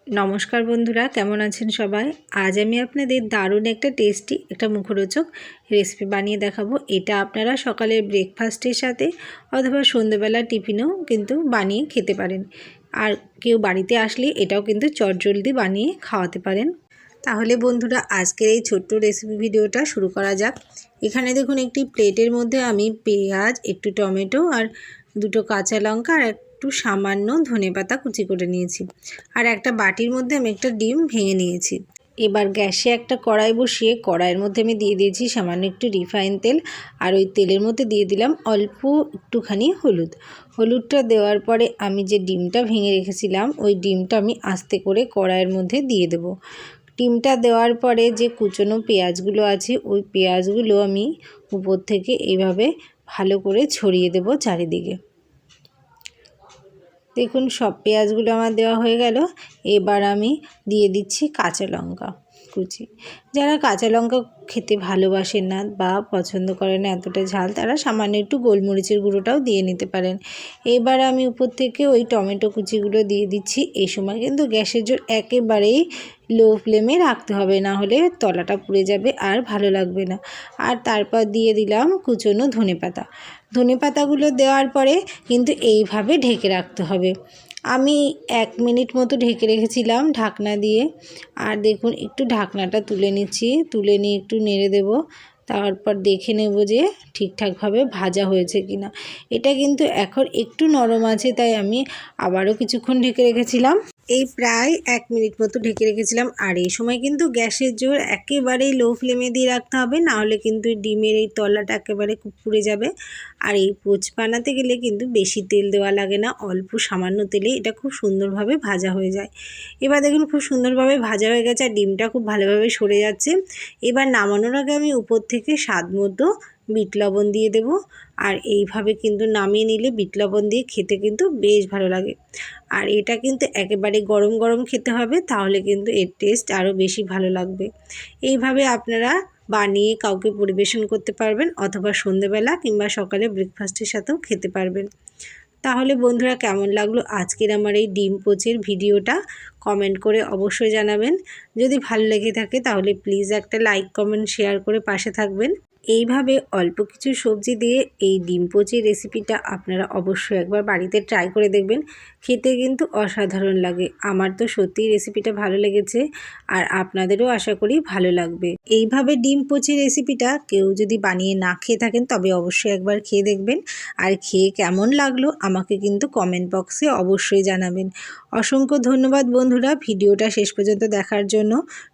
নমস্কার বন্ধুরা, কেমন আছেন সবাই। আজ আমি আপনাদের দারুণ একটা টেস্টি একটা মুখরোচক রেসিপি বানিয়ে দেখাবো। এটা আপনারা সকালের ব্রেকফাস্টের সাথে অথবা সন্ধ্যেবেলা টিফিনেও কিন্তু বানিয়ে খেতে পারেন। আর কেউ বাড়িতে আসলে এটাও কিন্তু চটজলদি বানিয়ে খাওয়াতে পারেন। তাহলে বন্ধুরা, আজকের এই ছোট্ট রেসিপি ভিডিওটা শুরু করা যাক। এখানে দেখুন, একটি প্লেটের মধ্যে আমি পেঁয়াজ, একটু টমেটো আর দুটো কাঁচা লঙ্কা আর একটু সামান্য ধনেপাতা কুচি করে নিয়েছি। আর একটা বাটির মধ্যে আমি একটা ডিম ভেঙে নিয়েছি। এবার গ্যাসে একটা কড়াই বসিয়ে কড়াইয়ের মধ্যে আমি দিয়ে দিয়েছি সামান্য একটু রিফাইন তেল। আর ওই তেলের মধ্যে দিয়ে দিলাম অল্প একটুখানি হলুদটা দেওয়ার পরে আমি যে ডিমটা ভেঙে রেখেছিলাম ওই ডিমটা আমি আস্তে করে কড়াইয়ের মধ্যে দিয়ে দেবো। ডিমটা দেওয়ার পরে যে কুচনো পেঁয়াজগুলো আছে ওই পেঁয়াজগুলো আমি উপর থেকে এইভাবে ভালো করে ছড়িয়ে দেব চারিদিকে। দেখুন, সব পেঁয়াজগুলো আমার দেওয়া হয়ে গেল। এবার আমি দিয়ে দিচ্ছি কাঁচা লঙ্কা কুচি। যারা কাঁচা লঙ্কা খেতে ভালোবাসেন না বা পছন্দ করেন না এতটা ঝাল, তারা সামান্য একটু গোলমরিচের গুঁড়োটাও দিয়ে নিতে পারেন। এবার আমি উপর থেকে ওই টমেটো কুচিগুলো দিয়ে দিচ্ছি। এই সময় কিন্তু গ্যাসের জোর একেবারেই লো ফ্লেমে রাখতে হবে, না হলে তলাটা পুড়ে যাবে আর ভালো লাগবে না। আর তারপর দিয়ে দিলাম কুচনো ধনেপাতাগুলো দেওয়ার পরে কিন্তু এইভাবে ঢেকে রাখতে হবে। আমি 1 মিনিট মতো ঢেকে রেখেছিলাম ঢাকনা দিয়ে। আর দেখুন, একটু ঢাকনাটা তুলে নিচ্ছি, তুলে নিয়ে একটু নেড়ে দেব। তারপর দেখে নেব যে ঠিকঠাকভাবে ভাজা হয়েছে কিনা। এটা কিন্তু এখন একটু নরম আছে, তাই আমি আবারও কিছুক্ষণ ঢেকে রেখেছিলাম। এই প্রায় 1 মিনিট মতো ঢেকে রেখেছিলাম। আর এই সময় কিন্তু গ্যাসের জোর একেবারেই লো ফ্লেমে দিয়ে রাখতে হবে, না হলে কিন্তু ডিমের এই তলাটা একেবারে খুব পুড়ে যাবে। আর এই পোচ বানাতে গেলে কিন্তু বেশি তেল দেওয়া লাগে না, অল্প সামান্য তেলেই এটা খুব সুন্দরভাবে ভাজা হয়ে যায়। এবার দেখুন, খুব সুন্দরভাবে ভাজা হয়ে গেছে আর ডিমটা খুব ভালোভাবে সরে যাচ্ছে। এবার নামানোর আগে আমি উপর থেকে স্বাদ মতো বিট লবণ দিয়ে দেব। আর এইভাবে কিন্তু নামিয়ে নিলে বিট লবণ দিয়ে খেতে কিন্তু বেশ ভালো লাগে। আর এটা কিন্তু একেবারে গরম গরম খেতে হবে, তাহলে কিন্তু এর টেস্ট আরও বেশি ভালো লাগবে। এইভাবে আপনারা বানিয়ে কাউকে পরিবেশন করতে পারবেন, অথবা সন্ধ্যেবেলা কিংবা সকালে ব্রেকফাস্টের সাথেও খেতে পারবেন। তাহলে বন্ধুরা, কেমন লাগলো আজকের আমার এই ডিম পোচের ভিডিওটা কমেন্ট করে অবশ্যই জানাবেন। যদি ভালো লেগে থাকে তাহলে প্লিজ একটা লাইক, কমেন্ট, শেয়ার করে পাশে থাকবেন। এইভাবে অল্প কিছু সবজি দিয়ে এই ডিম পোচির রেসিপিটা আপনারা অবশ্যই একবার বাড়িতে ট্রাই করে দেখবেন। খেতে কিন্তু অসাধারণ লাগে। আমার তো সত্যিই রেসিপিটা ভালো লেগেছে, আর আপনাদেরও আশা করি ভালো লাগবে। এইভাবে ডিম পোচির রেসিপিটা কেউ যদি বানিয়ে না খেয়ে থাকেন তবে অবশ্যই একবার খেয়ে দেখবেন। আর খেয়ে কেমন লাগলো আমাকে কিন্তু কমেন্ট বক্সে অবশ্যই জানাবেন। অসংখ্য ধন্যবাদ বন্ধুরা ভিডিওটা শেষ পর্যন্ত দেখার জন্য।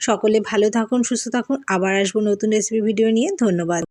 সকলে ভালো থাকুন, সুস্থ থাকুন। আবার আসবো নতুন রেসিপি ভিডিও নিয়ে। ধন্যবাদ।